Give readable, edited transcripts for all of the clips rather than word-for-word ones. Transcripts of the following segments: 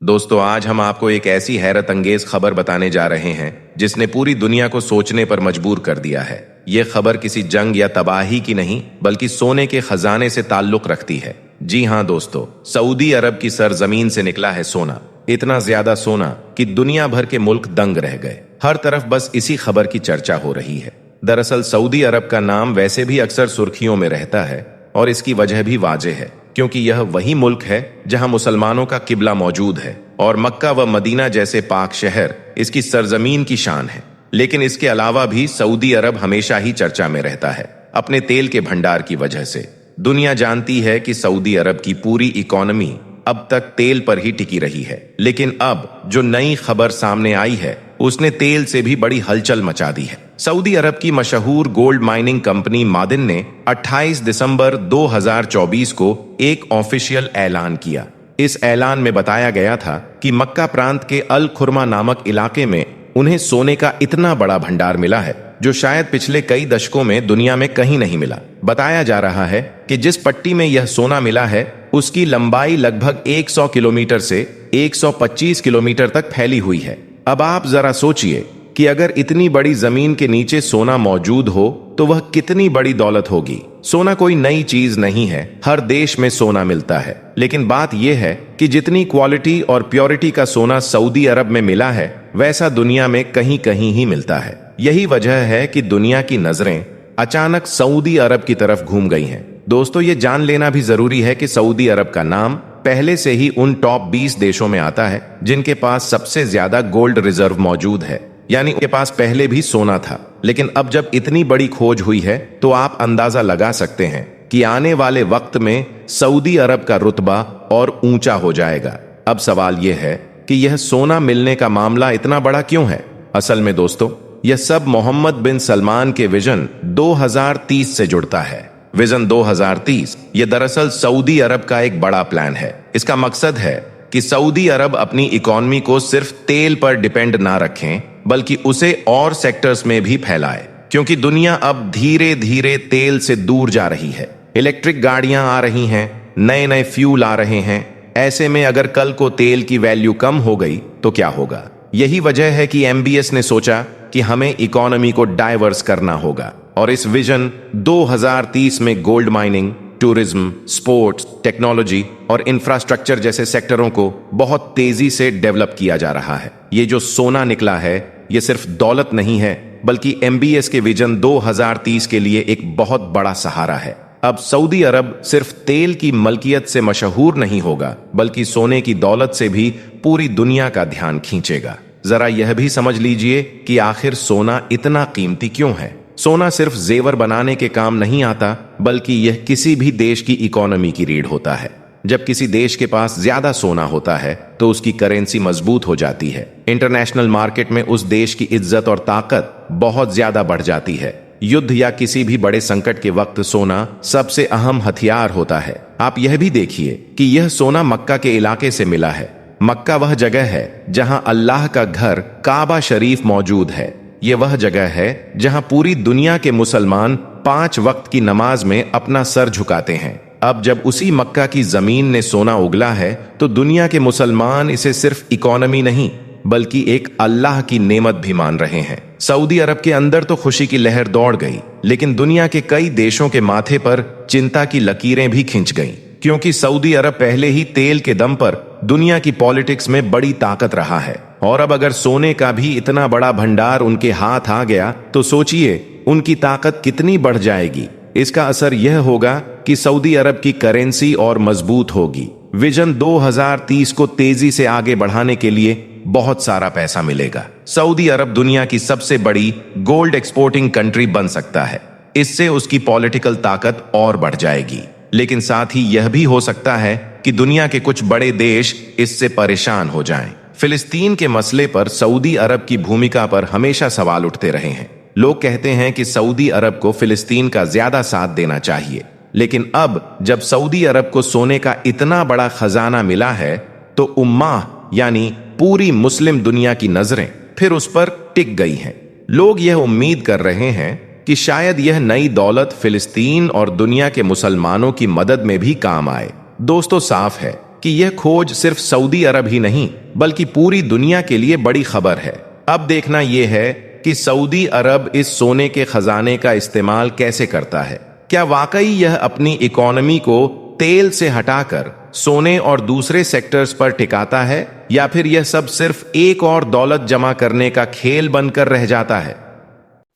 दोस्तों, आज हम आपको एक ऐसी हैरत अंगेज खबर बताने जा रहे हैं जिसने पूरी दुनिया को सोचने पर मजबूर कर दिया है। ये खबर किसी जंग या तबाही की नहीं बल्कि सोने के खजाने से ताल्लुक रखती है। जी हाँ दोस्तों, सऊदी अरब की सरजमीन से निकला है सोना। इतना ज्यादा सोना कि दुनिया भर के मुल्क दंग रह गए। हर तरफ बस इसी खबर की चर्चा हो रही है। दरअसल सऊदी अरब का नाम वैसे भी अक्सर सुर्खियों में रहता है और इसकी वजह भी वाज़ेह है, क्योंकि यह वही मुल्क है जहां मुसलमानों का किबला मौजूद है और मक्का व मदीना जैसे पाक शहर इसकी सरजमीन की शान है। लेकिन इसके अलावा भी सऊदी अरब हमेशा ही चर्चा में रहता है अपने तेल के भंडार की वजह से। दुनिया जानती है कि सऊदी अरब की पूरी इकोनॉमी अब तक तेल पर ही टिकी रही है, लेकिन अब जो नई खबर सामने आई है उसने तेल से भी बड़ी हलचल मचा दी है। सऊदी अरब की मशहूर गोल्ड माइनिंग कंपनी मादिन ने 28 दिसंबर 2024 को एक ऑफिशियल ऐलान किया। इस ऐलान में बताया गया था कि मक्का प्रांत के अल खुरमा नामक इलाके में उन्हें सोने का इतना बड़ा भंडार मिला है जो शायद पिछले कई दशकों में दुनिया में कहीं नहीं मिला। बताया जा रहा है कि जिस पट्टी में यह सोना मिला है उसकी लंबाई लगभग 100 किलोमीटर से 125 किलोमीटर तक फैली हुई है। अब आप जरा सोचिए कि अगर इतनी बड़ी जमीन के नीचे सोना मौजूद हो तो वह कितनी बड़ी दौलत होगी। सोना कोई नई चीज नहीं है, हर देश में सोना मिलता है। लेकिन बात यह है कि जितनी क्वालिटी और प्योरिटी का सोना सऊदी अरब में मिला है वैसा दुनिया में कहीं कहीं ही मिलता है। यही वजह है कि दुनिया की नजरें अचानक सऊदी अरब की तरफ घूम गई हैं। दोस्तों, ये जान लेना भी जरूरी है कि सऊदी अरब का नाम पहले से ही उन टॉप 20 देशों में आता है जिनके पास सबसे ज्यादा गोल्ड रिजर्व मौजूद है, यानी उनके पास पहले भी सोना था। लेकिन अब जब इतनी बड़ी खोज हुई है तो आप अंदाजा लगा सकते हैं कि आने वाले वक्त में सऊदी अरब का रुतबा और ऊंचा हो जाएगा। अब सवाल यह है कि यह सोना मिलने का मामला इतना बड़ा क्यों है। असल में दोस्तों, यह सब मोहम्मद बिन सलमान के विजन 2030 से जुड़ता है। विजन 2030 ये दरअसल सऊदी अरब का एक बड़ा प्लान है। इसका मकसद है कि सऊदी अरब अपनी इकोनॉमी को सिर्फ तेल पर डिपेंड ना रखें बल्कि उसे और सेक्टर्स में भी फैलाए, क्योंकि दुनिया अब धीरे धीरे तेल से दूर जा रही है। इलेक्ट्रिक गाड़ियां आ रही हैं, नए नए फ्यूल आ रहे हैं। ऐसे में अगर कल को तेल की वैल्यू कम हो गई तो क्या होगा। यही वजह है कि एमबीएस ने सोचा कि हमें इकोनॉमी को डाइवर्स करना होगा और इस विजन 2030 में gold mining, tourism, sports, technology और इंफ्रास्ट्रक्चर जैसे सेक्टरों को बहुत तेजी से डेवलप किया जा रहा है। ये जो सोना निकला है ये सिर्फ दौलत नहीं है बल्कि एमबीएस के विजन 2030 के लिए एक बहुत बड़ा सहारा है। अब सऊदी अरब सिर्फ तेल की मलकियत से मशहूर नहीं होगा बल्कि सोने की दौलत से भी पूरी दुनिया का ध्यान खींचेगा। जरा यह भी समझ लीजिए कि आखिर सोना इतना कीमती क्यों है। सोना सिर्फ जेवर बनाने के काम नहीं आता बल्कि यह किसी भी देश की इकोनॉमी की रीढ़ होता है। जब किसी देश के पास ज्यादा सोना होता है तो उसकी करेंसी मजबूत हो जाती है। इंटरनेशनल मार्केट में उस देश की इज्जत और ताकत बहुत ज्यादा बढ़ जाती है। युद्ध या किसी भी बड़े संकट के वक्त सोना सबसे अहम हथियार होता है। आप यह भी देखिए कि यह सोना मक्का के इलाके से मिला है। मक्का वह जगह है जहां अल्लाह का घर काबा शरीफ मौजूद है। यह वह जगह है जहां पूरी दुनिया के मुसलमान 5 वक्त की नमाज में अपना सर झुकाते हैं। अब जब उसी मक्का की जमीन ने सोना उगला है तो दुनिया के मुसलमान इसे सिर्फ इकोनॉमी नहीं बल्कि एक अल्लाह की नेमत भी मान रहे हैं। सऊदी अरब के अंदर तो खुशी की लहर दौड़ गई, लेकिन दुनिया के कई देशों के माथे पर चिंता की लकीरें भी खिंच गईं, क्योंकि सऊदी अरब पहले ही तेल के दम पर दुनिया की पॉलिटिक्स में बड़ी ताकत रहा है। और अब अगर सोने का भी इतना बड़ा भंडार उनके हाथ आ गया तो सोचिए उनकी ताकत कितनी बढ़ जाएगी। इसका असर यह होगा कि सऊदी अरब की करेंसी और मजबूत होगी। विजन 2030 को तेजी से आगे बढ़ाने के लिए बहुत सारा पैसा मिलेगा। सऊदी अरब दुनिया की सबसे बड़ी गोल्ड एक्सपोर्टिंग कंट्री बन सकता है। इससे उसकी पॉलिटिकल ताकत और बढ़ जाएगी। लेकिन साथ ही यह भी हो सकता है कि दुनिया के कुछ बड़े देश इससे परेशान हो जाएं। फिलिस्तीन के मसले पर सऊदी अरब की भूमिका पर हमेशा सवाल उठते रहे हैं। लोग कहते हैं कि सऊदी अरब को फिलिस्तीन का ज्यादा साथ देना चाहिए, लेकिन अब जब सऊदी अरब को सोने का इतना बड़ा खजाना मिला है तो उम्माह यानी पूरी मुस्लिम दुनिया की नजरें फिर उस पर टिक गई हैं। लोग यह उम्मीद कर रहे हैं कि शायद यह नई दौलत फिलिस्तीन और दुनिया के मुसलमानों की मदद में भी काम आए। दोस्तों, साफ है कि यह खोज सिर्फ सऊदी अरब ही नहीं बल्कि पूरी दुनिया के लिए बड़ी खबर है। अब देखना यह है कि सऊदी अरब इस सोने के खजाने का इस्तेमाल कैसे करता है। क्या वाकई यह अपनी इकोनॉमी को तेल से हटाकर सोने और दूसरे सेक्टर्स पर टिकाता है, या फिर यह सब सिर्फ एक और दौलत जमा करने का खेल बनकर रह जाता है।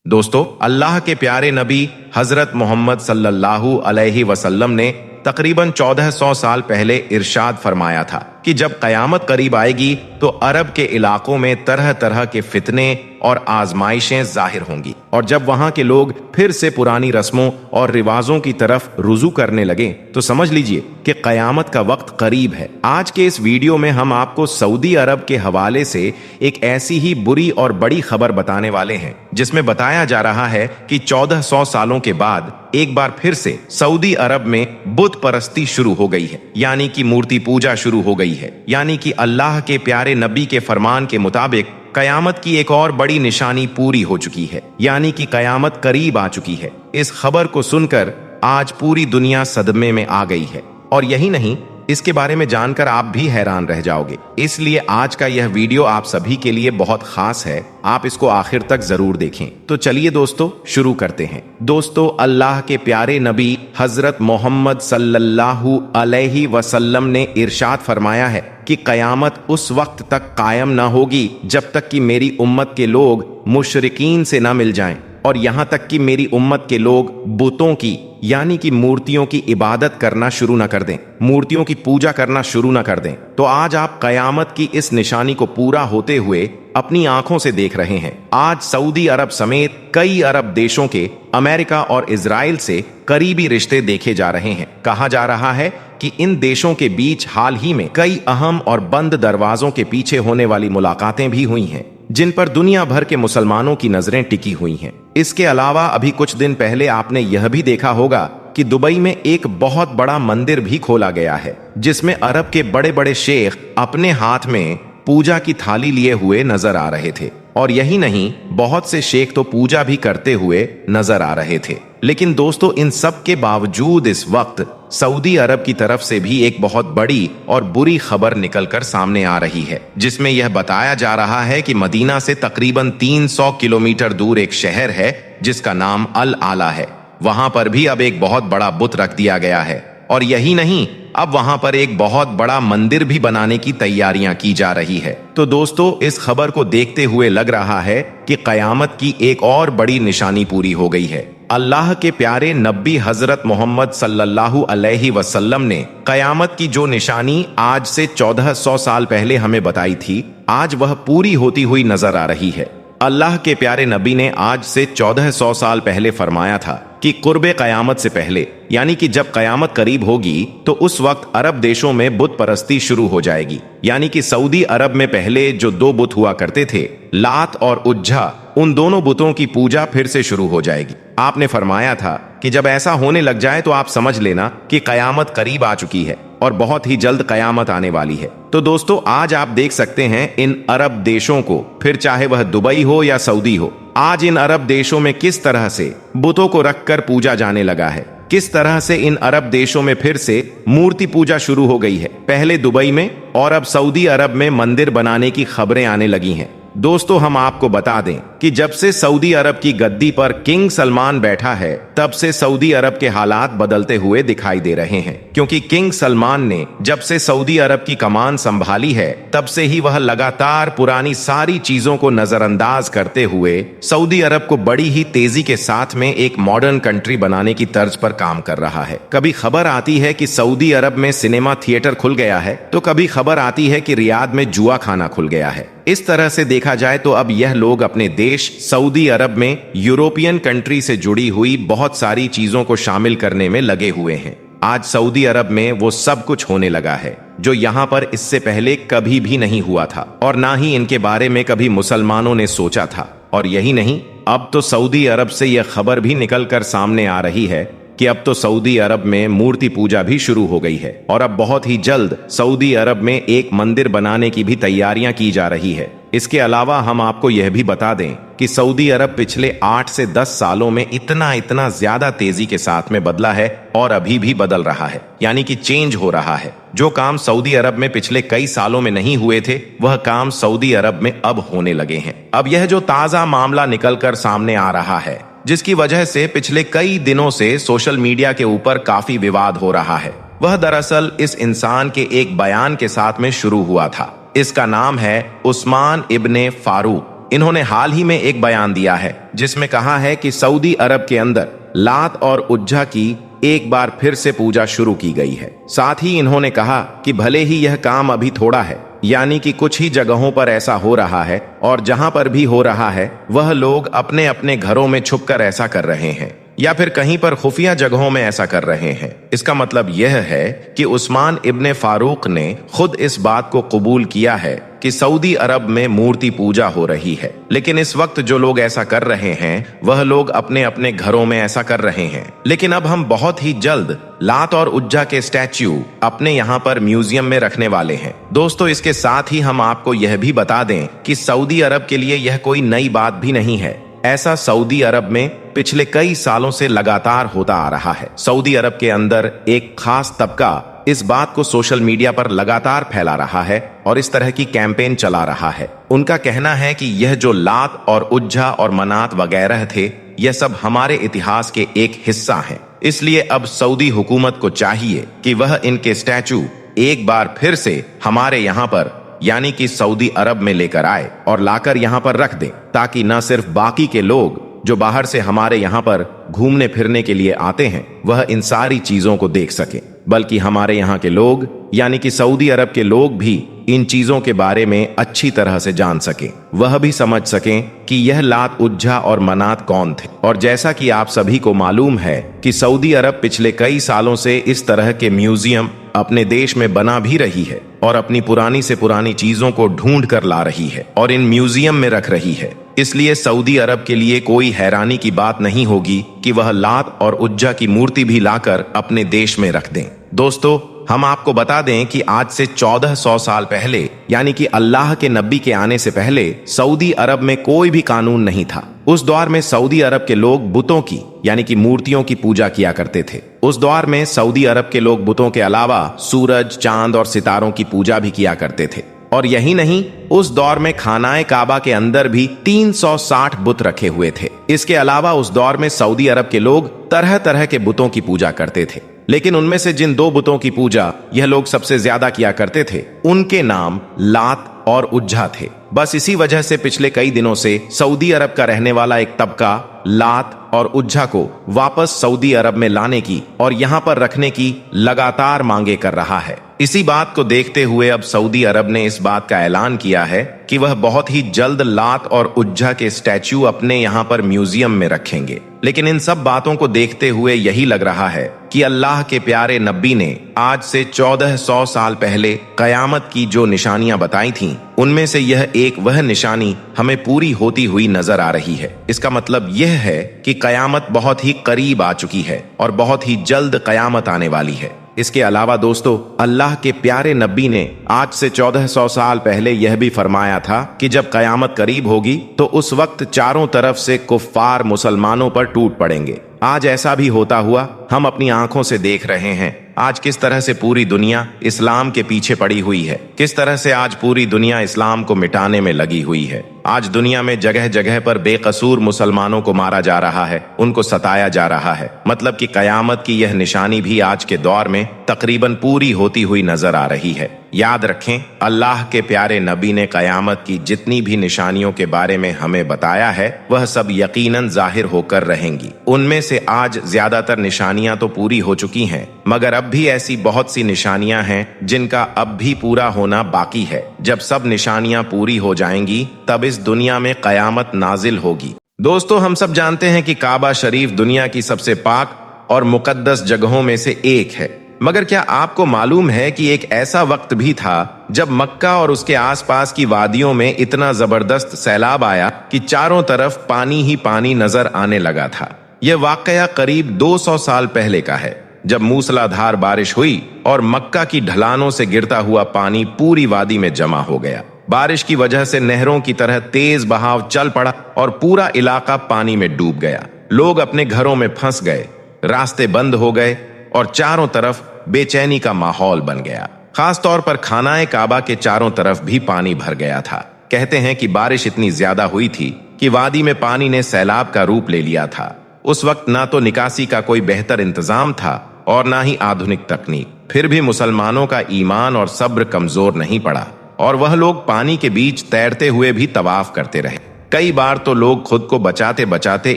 दोस्तों, अल्लाह के प्यारे नबी हजरत मोहम्मद सल्लल्लाहु अलैहि वसल्लम ने तकरीबन 1400 साल पहले इरशाद फरमाया था कि जब कयामत करीब आएगी तो अरब के इलाकों में तरह तरह के फितने और आजमाइशें जाहिर होंगी, और जब वहां के लोग फिर से पुरानी रस्मों और रिवाजों की तरफ रुजू करने लगे तो समझ लीजिए कि कयामत का वक्त करीब है। आज के इस वीडियो में हम आपको सऊदी अरब के हवाले से एक ऐसी ही बुरी और बड़ी खबर बताने वाले हैं जिसमें बताया जा रहा है कि 1400 सालों के बाद एक बार फिर से सऊदी अरब में बुत परस्ती शुरू हो गई है, यानी कि मूर्ति पूजा शुरू हो गई है। यानी कि अल्लाह के प्यारे नबी के फरमान के मुताबिक कयामत की एक और बड़ी निशानी पूरी हो चुकी है, यानी कि कयामत करीब आ चुकी है। इस खबर को सुनकर आज पूरी दुनिया सदमे में आ गई है, और यही नहीं, इसके बारे में जानकर आप भी हैरान रह जाओगे। इसलिए आज का यह वीडियो आप सभी के लिए बहुत खास है, आप इसको आखिर तक जरूर देखें। तो चलिए दोस्तों, शुरू करते हैं। दोस्तों, अल्लाह के प्यारे नबी हजरत मोहम्मद सल्लल्लाहु अलैहि वसल्लम ने इरशाद फरमाया है कि कयामत उस वक्त तक कायम ना होगी जब तक कि मेरी उम्मत के लोग मुशरिकीन से ना मिल जाएं, और यहां तक कि मेरी उम्मत के लोग बुतों की यानी कि मूर्तियों की इबादत करना शुरू न कर दें, मूर्तियों की पूजा करना शुरू न कर दें। तो आज आप कयामत की इस निशानी को पूरा होते हुए अपनी आंखों से देख रहे हैं। आज सऊदी अरब समेत कई अरब देशों के अमेरिका और इजराइल से करीबी रिश्ते देखे जा रहे हैं। कहा जा रहा है कि इन देशों के बीच हाल ही में कई अहम और बंद दरवाजों के पीछे होने वाली मुलाकातें भी हुई हैं, जिन पर दुनिया भर के मुसलमानों की नजरें टिकी हुई हैं। इसके अलावा अभी कुछ दिन पहले आपने यह भी देखा होगा कि दुबई में एक बहुत बड़ा मंदिर भी खोला गया है, जिसमें अरब के बड़े बड़े शेख अपने हाथ में पूजा की थाली लिए हुए नजर आ रहे थे। और यही नहीं, बहुत से शेख तो पूजा भी करते हुए नजर आ रहे थे। लेकिन दोस्तों, इन सब के बावजूद इस वक्त सऊदी अरब की तरफ से भी एक बहुत बड़ी और बुरी खबर निकलकर सामने आ रही है, जिसमें यह बताया जा रहा है कि मदीना से तकरीबन 300 किलोमीटर दूर एक शहर है जिसका नाम अल आला है। वहां पर भी अब एक बहुत बड़ा बुत रख दिया गया है, और यही नहीं, अब वहां पर एक बहुत बड़ा मंदिर भी बनाने की तैयारियां की जा रही है। तो दोस्तों, इस खबर को देखते हुए लग रहा है कि कयामत की एक और बड़ी निशानी पूरी हो गई है। अल्लाह के प्यारे नबी हजरत मोहम्मद सल्लल्लाहु अलैहि वसल्लम ने कयामत की जो निशानी आज से 1400 साल पहले हमें बताई थी, आज वह पूरी होती हुई नजर आ रही है। अल्लाह के प्यारे नबी ने आज से 1400 साल पहले फरमाया था कि कुर्बे कयामत से पहले, यानी कि जब कयामत करीब होगी तो उस वक्त अरब देशों में बुत परस्ती शुरू हो जाएगी। यानी कि सऊदी अरब में पहले जो दो बुत हुआ करते थे, लात और उज्जा, उन दोनों बुतों की पूजा फिर से शुरू हो जाएगी। आपने फरमाया था कि जब ऐसा होने लग जाए तो आप समझ लेना कि कयामत करीब आ चुकी है और बहुत ही जल्द कयामत आने वाली है। तो दोस्तों, आज आप देख सकते हैं इन अरब देशों को, फिर चाहे वह दुबई हो या सऊदी हो, आज इन अरब देशों में किस तरह से बुतों को रखकर पूजा जाने लगा है, किस तरह से इन अरब देशों में फिर से मूर्ति पूजा शुरू हो गई है। पहले दुबई में और अब सऊदी अरब में मंदिर बनाने की खबरें आने लगी हैं। दोस्तों, हम आपको बता दें कि जब से सऊदी अरब की गद्दी पर किंग सलमान बैठा है, तब से सऊदी अरब के हालात बदलते हुए दिखाई दे रहे हैं, क्योंकि किंग सलमान ने जब से सऊदी अरब की कमान संभाली है, तब से ही वह लगातार पुरानी सारी चीजों को नजरअंदाज करते हुए सऊदी अरब को बड़ी ही तेजी के साथ में एक मॉडर्न कंट्री बनाने की तर्ज पर काम कर रहा है। कभी खबर आती है कि सऊदी अरब में सिनेमा थिएटर खुल गया है, तो कभी खबर आती है कि रियाद में जुआ खाना खुल गया है। इस तरह से देखा जाए तो अब यह लोग अपने देश सऊदी अरब में यूरोपियन कंट्री से जुड़ी हुई बहुत सारी चीजों को शामिल करने में लगे हुए हैं। आज सऊदी अरब में वो सब कुछ होने लगा है जो यहाँ पर इससे पहले कभी भी नहीं हुआ था, और ना ही इनके बारे में कभी मुसलमानों ने सोचा था। और यही नहीं, अब तो सऊदी अरब से यह खबर भी निकल कर सामने आ रही है कि अब तो सऊदी अरब में मूर्ति पूजा भी शुरू हो गई है और अब बहुत ही जल्द सऊदी अरब में एक मंदिर बनाने की भी तैयारियां की जा रही है। इसके अलावा हम आपको यह भी बता दें कि सऊदी अरब पिछले 8 से 10 सालों में इतना ज्यादा तेजी के साथ में बदला है और अभी भी बदल रहा है, यानी कि चेंज हो रहा है। जो काम सऊदी अरब में पिछले कई सालों में नहीं हुए थे, वह काम सऊदी अरब में अब होने लगे हैं। अब यह जो ताजा मामला निकलकर सामने आ रहा है, जिसकी वजह से पिछले कई दिनों से सोशल मीडिया के ऊपर काफी विवाद हो रहा है, वह दरअसल इस इंसान के एक बयान के साथ में शुरू हुआ था। इसका नाम है उस्मान इब्ने फारूक। इन्होंने हाल ही में एक बयान दिया है जिसमें कहा है कि सऊदी अरब के अंदर लात और उज्जा की एक बार फिर से पूजा शुरू की गई है। साथ ही इन्होंने कहा कि भले ही यह काम अभी थोड़ा है, यानी कि कुछ ही जगहों पर ऐसा हो रहा है, और जहां पर भी हो रहा है वह लोग अपने अपने घरों में छुपकर ऐसा कर रहे हैं या फिर कहीं पर खुफिया जगहों में ऐसा कर रहे हैं। इसका मतलब यह है कि उस्मान इब्ने फारूक ने खुद इस बात को कबूल किया है कि सऊदी अरब में मूर्ति पूजा हो रही है, लेकिन इस वक्त जो लोग ऐसा कर रहे हैं वह लोग अपने अपने घरों में ऐसा कर रहे हैं। लेकिन अब हम बहुत ही जल्द लात और उज्जा के स्टैच्यू अपने यहाँ पर म्यूजियम में रखने वाले हैं। दोस्तों, इसके साथ ही हम आपको यह भी बता दें कि सऊदी अरब के लिए यह कोई नई बात भी नहीं है। ऐसा सऊदी अरब में पिछले कई सालों से लगातार होता आ रहा है। सऊदी अरब के अंदर एक खास तबका इस बात को सोशल मीडिया पर लगातार फैला रहा है और इस तरह की कैंपेन चला रहा है। उनका कहना है कि यह जो लात और उज्जा और मनात वगैरह थे, यह सब हमारे इतिहास के एक हिस्सा हैं। इसलिए अब सऊदी हुकूमत को चाहिए कि वह इनके स्टैचू एक बार फिर से हमारे यहाँ पर, यानी कि सऊदी अरब में लेकर आए और लाकर यहाँ पर रख दें, ताकि न सिर्फ बाकी के लोग जो बाहर से हमारे यहाँ पर घूमने फिरने के लिए आते हैं वह इन सारी चीजों को देख सकें, बल्कि हमारे यहाँ के लोग, यानी कि सऊदी अरब के लोग भी इन चीजों के बारे में अच्छी तरह से जान सकें। वह भी समझ सकें कि यह लात उज्जा और मनात कौन थे। और जैसा कि आप सभी को मालूम है कि सऊदी अरब पिछले कई सालों से इस तरह के म्यूजियम अपने देश में बना भी रही है और अपनी पुरानी से पुरानी चीजों को ढूंढ कर ला रही है और इन म्यूजियम में रख रही है। इसलिए सऊदी अरब के लिए कोई हैरानी की बात नहीं होगी कि वह लात और उज्जा की मूर्ति भी लाकर अपने देश में रख दें। दोस्तों, हम आपको बता दें कि आज से 1400 साल पहले, यानी कि अल्लाह के नबी के आने से पहले सऊदी अरब में कोई भी कानून नहीं था। उस दौर में सऊदी अरब के लोग बुतों की, यानी कि मूर्तियों की पूजा किया करते थे। उस दौर में सऊदी अरब के लोग बुतों के अलावा सूरज, चांद और सितारों की पूजा भी किया करते थे। और यही नहीं, उस दौर में खानाए काबा के अंदर भी 360 बुत रखे हुए थे। इसके अलावा उस दौर में सऊदी अरब के लोग तरह तरह के बुतों की पूजा करते थे। लेकिन उनमें से जिन 2 बुतों की पूजा यह लोग सबसे ज्यादा किया करते थे, उनके नाम लात और उज्जा थे। बस इसी वजह से पिछले कई दिनों से सऊदी अरब का रहने वाला एक तबका लात और उज्जा को वापस सऊदी अरब में लाने की और यहाँ पर रखने की लगातार मांगे कर रहा है। इसी बात को देखते हुए अब सऊदी अरब ने इस बात का ऐलान किया है कि वह बहुत ही जल्द लात और उज्जा के स्टैच्यू अपने यहाँ पर म्यूजियम में रखेंगे। लेकिन इन सब बातों को देखते हुए यही लग रहा है कि अल्लाह के प्यारे नबी ने आज से 1400 साल पहले कयामत की जो निशानियां बताई थीं, उनमें से यह एक वह निशानी हमें पूरी होती हुई नजर आ रही है। इसका मतलब यह है कि कयामत बहुत ही करीब आ चुकी है और बहुत ही जल्द कयामत आने वाली है। इसके अलावा दोस्तों, अल्लाह के प्यारे नबी ने आज से 1400 साल पहले यह भी फरमाया था कि जब कयामत करीब होगी तो उस वक्त चारों तरफ से कुफ्फार मुसलमानों पर टूट पड़ेंगे। आज ऐसा भी होता हुआ हम अपनी आंखों से देख रहे हैं। आज किस तरह से पूरी दुनिया इस्लाम के पीछे पड़ी हुई है, किस तरह से आज पूरी दुनिया इस्लाम को मिटाने में लगी हुई है। आज दुनिया में जगह जगह पर बेकसूर मुसलमानों को मारा जा रहा है, उनको सताया जा रहा है। मतलब कि कयामत की यह निशानी भी आज के दौर में तकरीबन पूरी होती हुई नजर आ रही है। याद रखें, अल्लाह के प्यारे नबी ने कयामत की जितनी भी निशानियों के बारे में हमें बताया है वह सब यकीनन जाहिर होकर रहेंगी। उनमें से आज ज्यादातर निशानियां तो पूरी हो चुकी हैं, मगर अब भी ऐसी बहुत सी निशानियां हैं जिनका अब भी पूरा होना बाकी है। जब सब निशानियां पूरी हो जाएंगी तब इस दुनिया में कयामत नाजिल होगी। दोस्तों, हम सब जानते हैं कि काबा शरीफ दुनिया की सबसे पाक और मुकद्दस जगहों में से एक है। मगर क्या आपको मालूम है कि एक ऐसा वक्त भी था जब मक्का और उसके आसपास की वादियों में इतना जबरदस्त सैलाब आया कि चारों तरफ पानी ही पानी नजर आने लगा था। यह वाकया करीब 200 साल पहले का है, जब मूसलाधार बारिश हुई और मक्का की ढलानों से गिरता हुआ पानी पूरी वादी में जमा हो गया। बारिश की वजह से नहरों की तरह तेज बहाव चल पड़ा और पूरा इलाका पानी में डूब गया। लोग अपने घरों में फंस गए, रास्ते बंद हो गए और चारों तरफ बेचैनी का माहौल बन गया। खास तौर पर खानाए काबा के चारों तरफ भी पानी भर गया था। कहते हैं कि बारिश इतनी ज्यादा हुई थी कि वादी में पानी ने सैलाब का रूप ले लिया था। उस वक्त ना तो निकासी का कोई बेहतर इंतजाम था और ना ही आधुनिक तकनीक। फिर भी मुसलमानों का ईमान और सब्र कमजोर नहीं पड़ा और वह लोग पानी के बीच तैरते हुए भी तवाफ करते रहे। कई बार तो लोग खुद को बचाते बचाते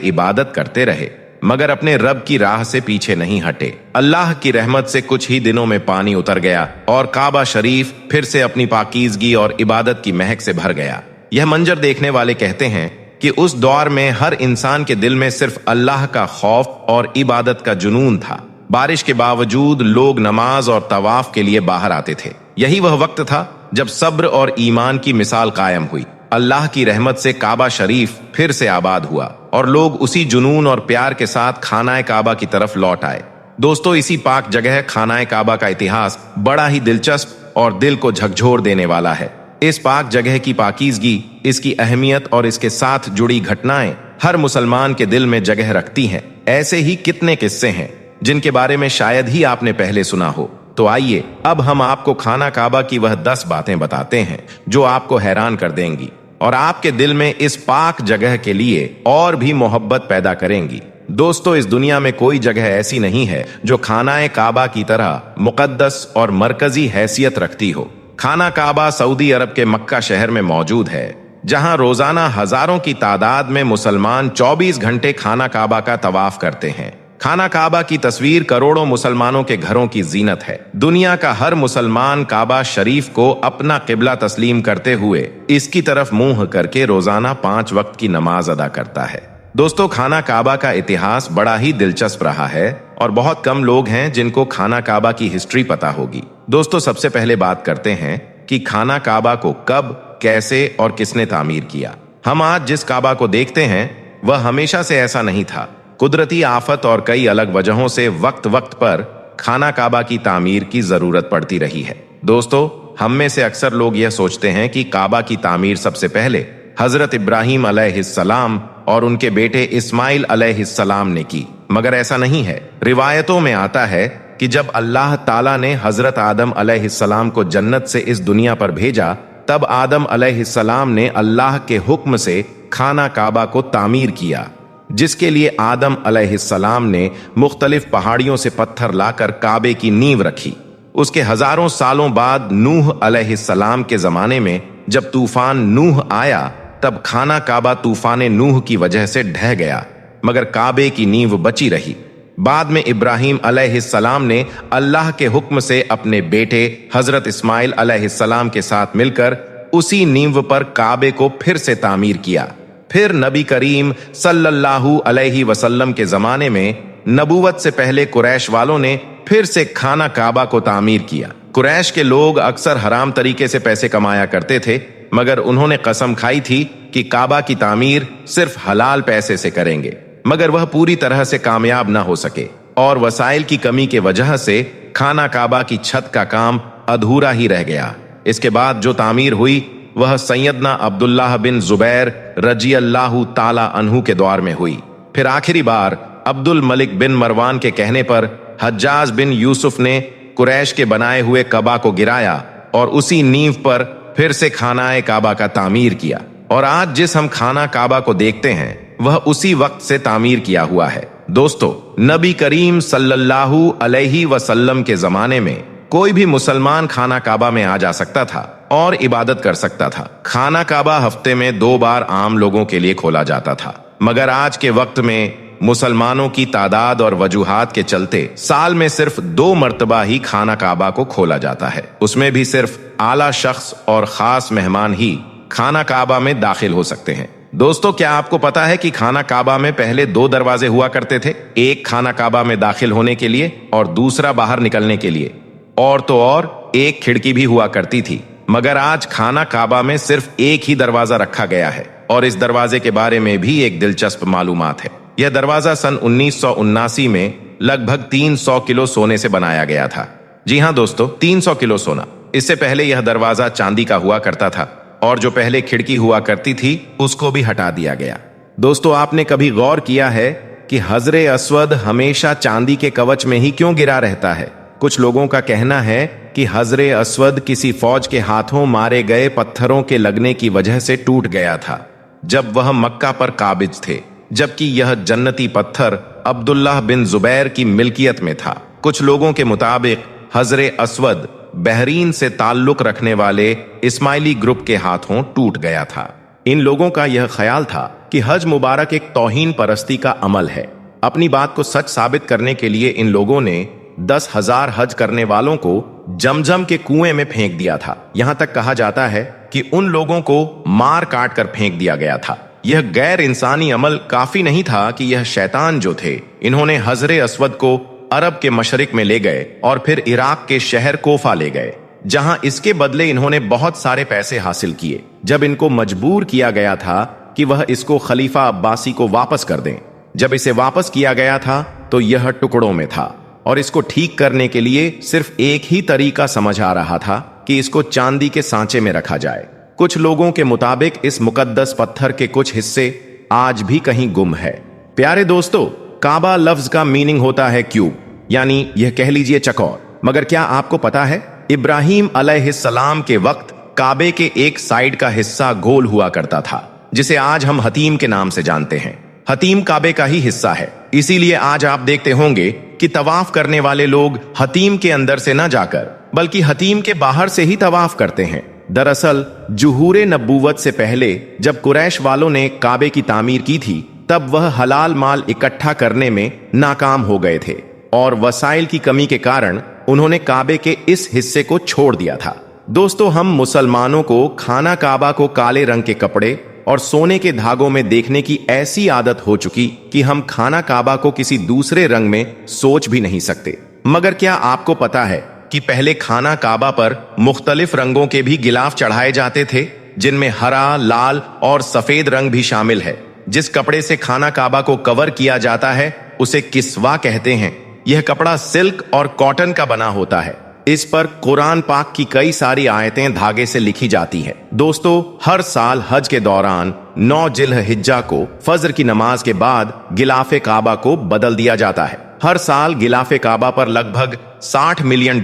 इबादत करते रहे, मगर अपने रब की राह से पीछे नहीं हटे। अल्लाह की रहमत से कुछ ही दिनों में पानी उतर गया और काबा शरीफ फिर से अपनी पाकीज़गी और इबादत की महक से भर गया। यह मंजर देखने वाले कहते हैं कि उस दौर में हर इंसान के दिल में सिर्फ अल्लाह का खौफ और इबादत का जुनून था। बारिश के बावजूद लोग नमाज और तवाफ के लिए बाहर आते थे। यही वह वक्त था जब सब्र और ईमान की मिसाल कायम हुई। अल्लाह की रहमत से काबा शरीफ फिर से आबाद हुआ और लोग उसी जुनून और प्यार के साथ खानाए काबा की तरफ लौट आए। दोस्तों, इसी पाक जगह खानाए काबा का इतिहास बड़ा ही दिलचस्प और दिल को झकझोर देने वाला है। इस पाक जगह की पाकीज़गी, इसकी अहमियत और इसके साथ जुड़ी घटनाएं हर मुसलमान के दिल में जगह रखती हैं। ऐसे ही कितने किस्से हैं जिनके बारे में शायद ही आपने पहले सुना हो। तो आइए अब हम आपको खाना काबा की वह 10 बातें बताते हैं जो आपको हैरान कर देंगी और आपके दिल में इस पाक जगह के लिए और भी मोहब्बत पैदा करेंगी। दोस्तों, इस दुनिया में कोई जगह ऐसी नहीं है जो खानाए काबा की तरह मुकद्दस और मरकजी हैसियत रखती हो। खाना काबा सऊदी अरब के मक्का शहर में मौजूद है, जहां रोजाना हजारों की तादाद में मुसलमान 24 घंटे खाना काबा का तवाफ करते हैं। खाना काबा की तस्वीर करोड़ों मुसलमानों के घरों की जीनत है। दुनिया का हर मुसलमान काबा शरीफ को अपना किबला तस्लीम करते हुए इसकी तरफ मुंह करके रोजाना 5 वक्त की नमाज अदा करता है। दोस्तों, खाना काबा का इतिहास बड़ा ही दिलचस्प रहा है और बहुत कम लोग हैं जिनको खाना काबा की हिस्ट्री पता होगी। दोस्तों, सबसे पहले बात करते हैं कि खाना काबा को कब, कैसे और किसने तामीर किया। हम आज जिस काबा को देखते हैं वह हमेशा से ऐसा नहीं था। कुदरती आफत और कई अलग वजहों से वक्त वक्त पर खाना काबा की तामीर की जरूरत पड़ती रही है। दोस्तों, हम में से अक्सर लोग यह सोचते हैं कि काबा की तामीर सबसे पहले हजरत इब्राहिम अलैहिस्सलाम और उनके बेटे इस्माइल अलैहिस्सलाम ने की, मगर ऐसा नहीं है। रिवायतों में आता है कि जब अल्लाह ताला ने हजरत आदम अलैहिस्सलाम को जन्नत से इस दुनिया पर भेजा, तब आदम अलैहिस्सलाम ने अल्लाह के हुक्म से खाना काबा को तामीर किया, जिसके लिए आदम अलैहिस्सलाम ने मुख्तलिफ पहाड़ियों से पत्थर लाकर काबे की नींव रखी। उसके हजारों सालों बाद नूह अलैहिस्सलाम के जमाने में जब तूफान नूह आया, तब खाना काबा तूफान नूह की वजह से ढह गया, मगर काबे की नींव बची रही। बाद में इब्राहिम अलैहिस्सलाम ने अल्लाह के हुक्म से अपने बेटे हजरत इस्माइल अलैहिस्सलाम के साथ मिलकर उसी नींव पर काबे को फिर से तामीर किया। फिर नबी करीम सल्लल्लाहु अलैहि वसल्लम के जमाने में नबूवत से पहले कुरैश वालों ने फिर से खाना काबा को तामीर किया। कुरैश के लोग अक्सर हराम तरीके से पैसे कमाया करते थे, मगर उन्होंने कसम खाई थी कि काबा की तामीर सिर्फ हलाल पैसे से करेंगे, मगर वह पूरी तरह से कामयाब न हो सके और वसाइल की कमी के वजह से खाना काबा की छत का काम अधूरा ही रह गया। इसके बाद जो तामीर हुई वह सैयदना अब्दुल्लाह बिन जुबैर रजी अल्लाहु ताला अन्हु के दौर में हुई। फिर आखिरी बार अब्दुल मलिक बिन मरवान के कहने पर हज्जाज बिन यूसुफ ने कुरैश के बनाए हुए कबा को गिराया और उसी नींव पर फिर से खानाए काबा का तामीर किया। और आज जिस हम खाना काबा को देखते हैं वह उसी वक्त से तामीर किया हुआ है। दोस्तों, नबी करीम सल्लल्लाहु अलैहि वसल्लम के जमाने में कोई भी मुसलमान खाना काबा में आ जा सकता था और इबादत कर सकता था। खाना काबा हफ्ते में 2 बार आम लोगों के लिए खोला जाता था, मगर आज के वक्त में मुसलमानों की तादाद और वजूहात के चलते साल में सिर्फ 2 मर्तबा ही खाना काबा को खोला जाता है। उसमें भी सिर्फ आला शख्स और खास मेहमान ही खाना काबा में दाखिल हो सकते हैं। दोस्तों, क्या आपको पता है कि खाना काबा में पहले 2 दरवाजे हुआ करते थे, एक खाना काबा में दाखिल होने के लिए और दूसरा बाहर निकलने के लिए, और तो और एक खिड़की भी हुआ करती थी। मगर आज खाना काबा में सिर्फ एक ही दरवाजा रखा गया है और इस दरवाजे के बारे में भी एक दिलचस्प मालूमात है। यह दरवाजा सन 1979 में लगभग 300 किलो सोने से बनाया गया था। जी हाँ दोस्तों, 300 किलो सोना। इससे पहले यह दरवाजा चांदी का हुआ करता था और जो पहले खिड़की हुआ करती थी उसको भी हटा दिया गया। दोस्तों, आपने कभी गौर किया है कि हजरे अस्वद हमेशा चांदी के कवच में ही क्यों गिरा रहता है? कुछ लोगों का कहना है कि हजरे अस्वद किसी फौज के हाथों मारे गए पत्थरों के लगने की वजह से टूट गया था जब वह मक्का पर काबिज थे, जबकि यह जन्नती पत्थर अब्दुल्लाह बिन जुबैर की मिल्कियत में था। कुछ लोगों के मुताबिक हजरे अस्वद बहरीन से ताल्लुक रखने वाले इस्माइली ग्रुप के हाथों टूट गया था। इन लोगों का यह ख्याल था कि हज मुबारक एक तौहीन परस्ती का अमल है। अपनी बात को सच साबित करने के लिए इन लोगों ने 10,000 हज करने वालों को जमजम के कुएं में फेंक दिया था। यहां तक कहा जाता है कि उन लोगों को मार काट कर फेंक दिया गया था। यह गैर इंसानी अमल काफी नहीं था कि यह शैतान जो थे, इन्होंने हजरे अस्वद को अरब के मशरिक में ले गए और फिर इराक के शहर कोफा ले गए, जहां इसके बदले इन्होंने बहुत सारे पैसे हासिल किए। जब इनको मजबूर किया गया था कि वह इसको खलीफा अब्बासी को वापस कर दें, जब इसे वापस किया गया था तो यह टुकड़ों में था और इसको ठीक करने के लिए सिर्फ एक ही तरीका समझ आ रहा था कि इसको चांदी के सांचे में रखा जाए। कुछ लोगों के मुताबिक इस मुकद्दस पत्थर के कुछ हिस्से आज भी कहीं गुम है। प्यारे दोस्तों, काबा लफ्ज का मीनिंग होता है क्यूब, यानी यह कह लीजिए चकौर। मगर क्या आपको पता है, इब्राहिम अलैहिस्सलाम के वक्त काबे के एक साइड का हिस्सा गोल हुआ करता था, जिसे आज हम हतीम के नाम से जानते हैं। हतीम काबे का ही हिस्सा है, इसीलिए आज आप देखते होंगे कि तवाफ करने वाले लोग हतीम के अंदर से न जाकर बल्कि हतीम के बाहर से ही तवाफ करते हैं। दरअसल जुहूरे नबूवत से पहले जब कुरैश वालों ने काबे की तामीर की थी, तब वह हलाल माल इकट्ठा करने में नाकाम हो गए थे और वसाइल की कमी के कारण उन्होंने काबे के इस हिस्से को छोड़ दिया था। दोस्तों, हम मुसलमानों को खाना काबा को काले रंग के कपड़े और सोने के धागों में देखने की ऐसी आदत हो चुकी कि हम खाना काबा को किसी दूसरे रंग में सोच भी नहीं सकते। मगर क्या आपको पता है कि पहले खाना काबा पर मुख्तलिफ रंगों के भी गिलाफ चढ़ाए जाते थे, जिनमें हरा, लाल और सफेद रंग भी शामिल है। जिस कपड़े से खाना काबा को कवर किया जाता है उसे किस्वा कहते हैं। यह कपड़ा सिल्क और कॉटन का बना होता है। इस पर कुरान पाक की कई सारी आयतें धागे से लिखी जाती है। दोस्तों, हर साल हज के दौरान 9 जिल्हिज्जा को फजर की नमाज के बाद गिलाफे काबा को बदल दिया जाता है। हर साल गिलाफे काबा पर लगभग $60 मिलियन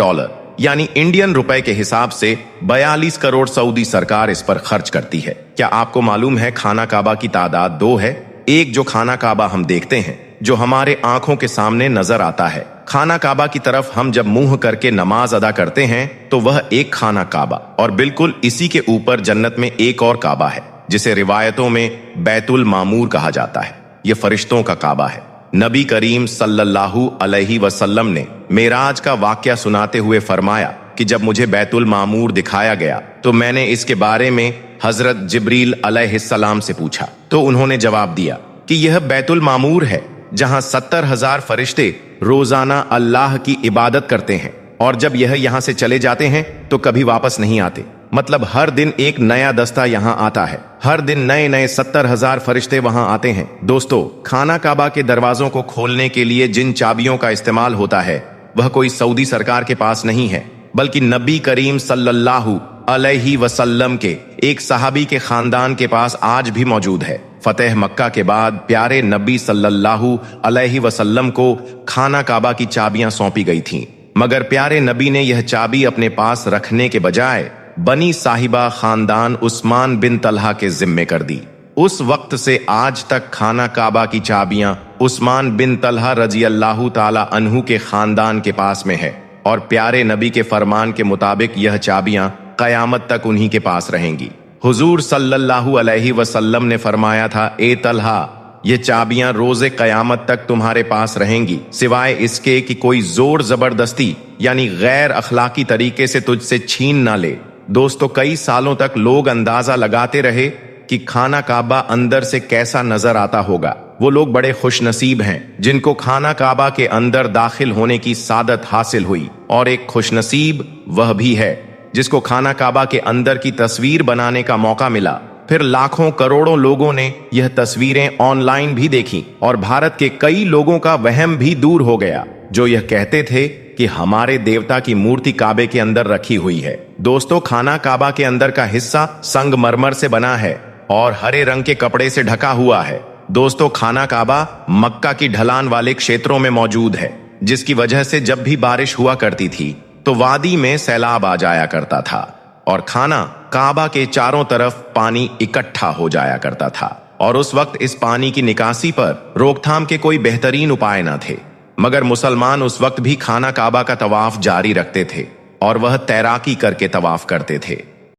यानी इंडियन रुपए के हिसाब से 42 करोड़ सऊदी सरकार इस पर खर्च करती है। क्या आपको मालूम है खाना काबा की तादाद 2 है? एक जो खाना काबा हम देखते हैं, जो हमारे आंखों के सामने नजर आता है। खाना काबा की तरफ हम जब मुंह करके नमाज अदा करते हैं तो वह एक खाना काबा, और बिल्कुल इसी के ऊपर जन्नत में एक और काबा है जिसे रिवायतों में बैतुल मामूर कहा जाता है। यह फरिश्तों का काबा है। नबी करीम सल्लल्लाहु अलैहि वसल्लम ने मेराज का वाकया सुनाते हुए फरमाया कि जब मुझे बैतुल मामूर दिखाया गया तो मैंने इसके बारे में हजरत जिब्रील अलैहिस्सलाम से पूछा, तो उन्होंने जवाब दिया कि यह बैतुल मामूर है जहां 70,000 फरिश्ते रोजाना अल्लाह की इबादत करते हैं, और जब यह यहां से चले जाते हैं तो कभी वापस नहीं आते। मतलब हर दिन एक नया दस्ता यहां आता है। हर दिन नए नए 70,000 फरिश्ते वहां आते हैं। दोस्तों, खाना काबा के दरवाजों को खोलने के लिए जिन चाबियों का इस्तेमाल होता है वह कोई सऊदी सरकार के पास नहीं है, बल्कि नबी करीम सल्लल्लाहु अलैहि वसल्लम के एक सहाबी के खानदान के पास आज भी मौजूद है। फतेह मक्का के बाद प्यारे नबी सल्लल्लाहु अलैहि वसल्लम को खाना काबा की चाबियां सौंपी गई थीं, मगर प्यारे नबी ने यह चाबी अपने पास रखने के बजाय बनी साहिबा खानदान उस्मान बिन तलहा के जिम्मे कर दी। उस वक्त से आज तक खाना काबा की चाबियां उस्मान बिन तलहा रजी अल्लाहु ताला अन्हु के खानदान के पास में है, और प्यारे नबी के फरमान के मुताबिक यह चाबियां कयामत तक उन्हीं के पास रहेंगी। हुजूर सल्लल्लाहु अलैहि वसल्लम ने फरमाया था, ए तलहा, ये चाबियां रोजे कयामत तक तुम्हारे पास रहेंगी, सिवाय इसके कि कोई जोर जबरदस्ती यानी गैर अखलाकी तरीके से तुझसे छीन ना ले। दोस्तों, कई सालों तक लोग अंदाजा लगाते रहे कि खाना काबा अंदर से कैसा नजर आता होगा। वो लोग बड़े खुशनसीब हैं जिनको खाना काबा के अंदर दाखिल होने की सादत हासिल हुई, और एक खुशनसीब वह भी है जिसको खाना काबा के अंदर की तस्वीर बनाने का मौका मिला। फिर लाखों करोड़ों लोगों ने यह तस्वीरें ऑनलाइन भी देखी और भारत के कई लोगों का वहम भी दूर हो गया, जो यह कहते थे कि हमारे देवता की मूर्ति काबे के अंदर रखी हुई है। दोस्तों, खाना काबा के अंदर का हिस्सा संगमरमर से बना है और हरे रंग के कपड़े से ढका हुआ है। दोस्तों, खाना काबा मक्का की ढलान वाले क्षेत्रों में मौजूद है, जिसकी वजह से जब भी बारिश हुआ करती थी तो वादी में सैलाब आ जाया करता था और खाना काबा के चारों तरफ पानी इकट्ठा हो जाया करता था। और उस वक्त इस पानी की निकासी पर रोकथाम के कोई बेहतरीन उपाय न थे, मगर मुसलमान उस वक्त भी खाना काबा का तवाफ जारी रखते थे और वह तैराकी करके तवाफ करते थे।